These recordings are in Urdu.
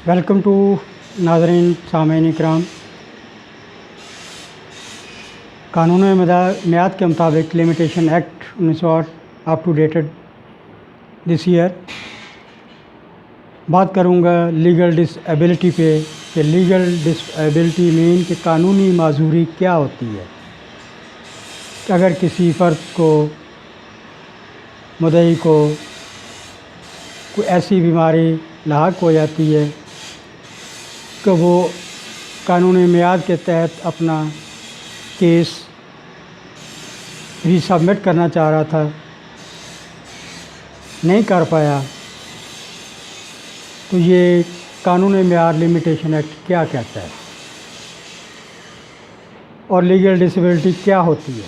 ویلکم ٹو ناظرین سامعین اکرام. قانون میعاد کے مطابق limitation act 1960 up to dated this year بات کروں گا لیگل ڈس ایبلٹی پہ کہ لیگل ڈس ایبلٹی مین کہ قانونی معذوری کیا ہوتی ہے. کہ اگر کسی فرد کو مدعی کو کوئی ایسی بیماری لاحق ہو جاتی ہے کہ وہ قانونی میعاد کے تحت اپنا کیس ری سبمٹ کرنا چاہ رہا تھا، نہیں کر پایا، تو یہ قانونی میعاد لمیٹیشن ایکٹ کیا کہتا ہے اور لیگل ڈسیبلٹی کیا ہوتی ہے.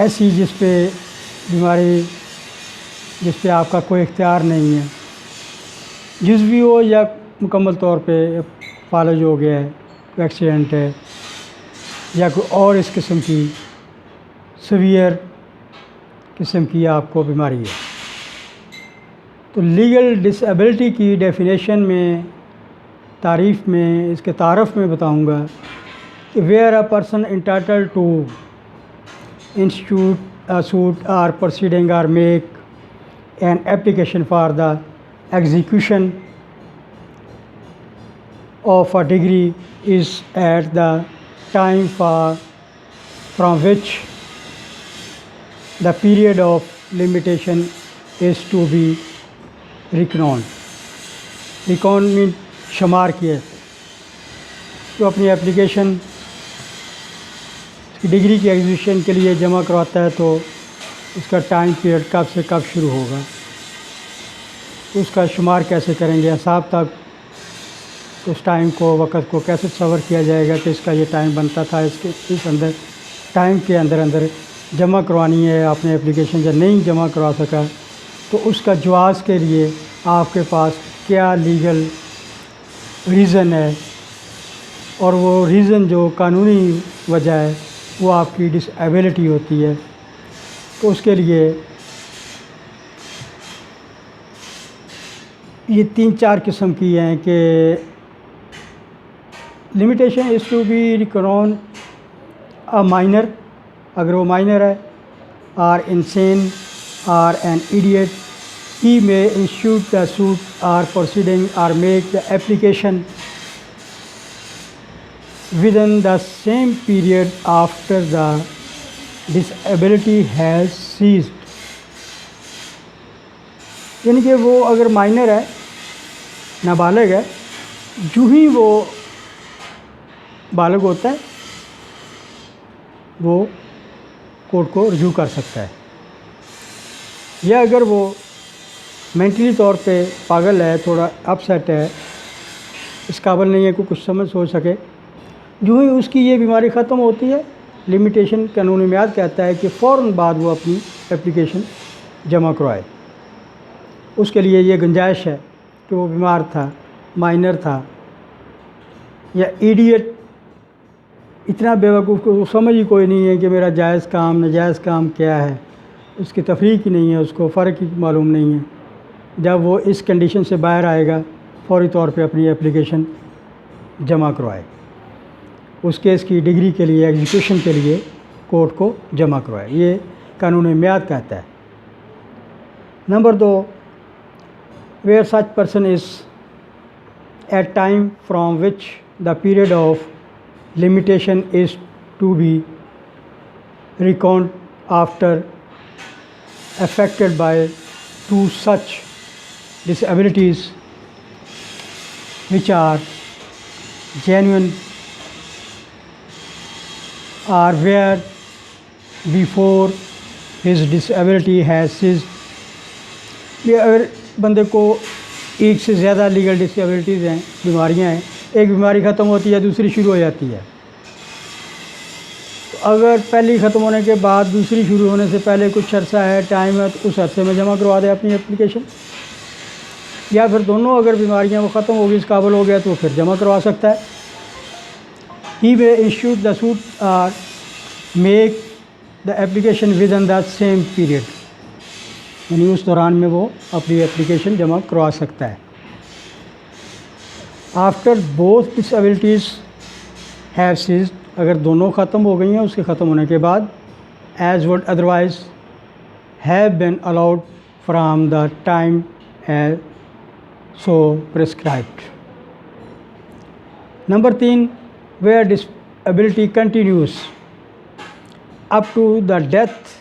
ایسی جس پہ بیماری جس پہ آپ کا کوئی اختیار نہیں ہے، جزوی ہو یا مکمل طور پہ فالج ہو گیا ہے، ایکسیڈنٹ ہے یا کوئی اور اس قسم کی سیویئر قسم کی آپ کو بیماری ہے. تو لیگل ڈس ایبلٹی کی ڈیفینیشن میں تعریف میں اس کے تعارف میں بتاؤں گا کہ where a person entitled to institute a suit اور پروسیڈنگ اور make an application for the execution of a degree is at the time from which the period of limitation is to be reckoned. reckoned means شمار کیا. جو اپنی اپلیکیشن ڈگری کی ایگزیکیوشن کے لیے جمع کرواتا ہے تو اس کا ٹائم پیریڈ کب سے کب شروع ہوگا، اس کا شمار کیسے کریں گے، حساب تک اس ٹائم کو وقت کو کیسے تصور کیا جائے گا کہ اس کا یہ ٹائم بنتا تھا، اس اندر ٹائم کے اندر جمع کروانی ہے. آپ نے اپلیکیشن جب نہیں جمع کروا سکا تو اس کا جواز کے لیے آپ کے پاس کیا لیگل ریزن ہے، اور وہ ریزن جو قانونی وجہ ہے وہ آپ کی ڈس ایبلٹی ہوتی ہے. تو اس کے لیے یہ 3-4 قسم کی ہیں کہ limitation is to be reckon a minor, اگر وہ مائنر ہے، اور انسین اور N it he may institute the suit اور پروسیڈنگ اور make the application within the same period after the disability has ceased. یعنی کہ وہ اگر مائنر ہے، نابالغ ہے، جو ہی وہ بالغ ہوتا ہے وہ کورٹ کو رجوع کر سکتا ہے. یا اگر وہ مینٹلی طور پہ پاگل ہے، تھوڑا اپ سیٹ ہے، اس قابل نہیں ہے کہ کچھ سوچ سکے، جو ہی اس کی یہ بیماری ختم ہوتی ہے، لمیٹیشن قانونی میعاد کہتا ہے کہ فوراً بعد وہ اپنی اپلیکیشن جمع کروائے. اس کے لیے یہ گنجائش ہے کہ وہ بیمار تھا، مائنر تھا، یا ایڈیٹ اتنا بیوقوف کو سمجھ ہی کوئی نہیں ہے کہ میرا جائز کام ناجائز کام کیا ہے، اس کی تفریق ہی نہیں ہے، اس کو فرق ہی معلوم نہیں ہے. جب وہ اس کنڈیشن سے باہر آئے گا فوری طور پہ اپنی اپلیکیشن جمع کروائے، اس کیس کی ڈگری کے لیے ایگزیکیوشن کے لیے کورٹ کو جمع کروائے. یہ قانون میعاد کہتا ہے. Number 2، where such person is at time from which the period of limitation is to be reckoned after affected by 2 such disabilities which are genuine or where before his disability has ceased. یہ اگر بندے کو ایک سے زیادہ لیگل ڈسیبلٹیز ہیں، بیماریاں ہیں، ایک بیماری ختم ہوتی ہے دوسری شروع ہو جاتی ہے، تو اگر پہلی ختم ہونے کے بعد دوسری شروع ہونے سے پہلے کچھ عرصہ ہے، ٹائم ہے، تو اس عرصے میں جمع کروا دے اپنی اپلیکیشن. یا پھر دونوں اگر بیماریاں وہ ختم ہوگی، اس قابل ہو گیا تو پھر جمع کروا سکتا ہے. ہی may institute the suit or make the application within the same period. یعنی اس دوران میں وہ اپنی اپلیکیشن جمع کروا سکتا ہے. after both disabilities have ceased, اگر دونوں ختم ہو گئی ہیں اس کے ختم ہونے کے بعد, as would otherwise have been allowed from the time as so prescribed. Number 3, where disability continues up to the death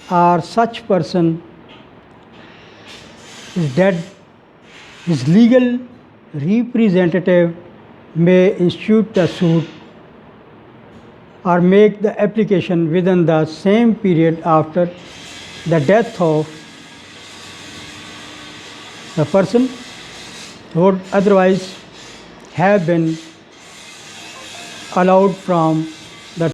or such person is dead, his legal representative may institute the suit or make the application within the same period after the death of the person who would otherwise have been allowed from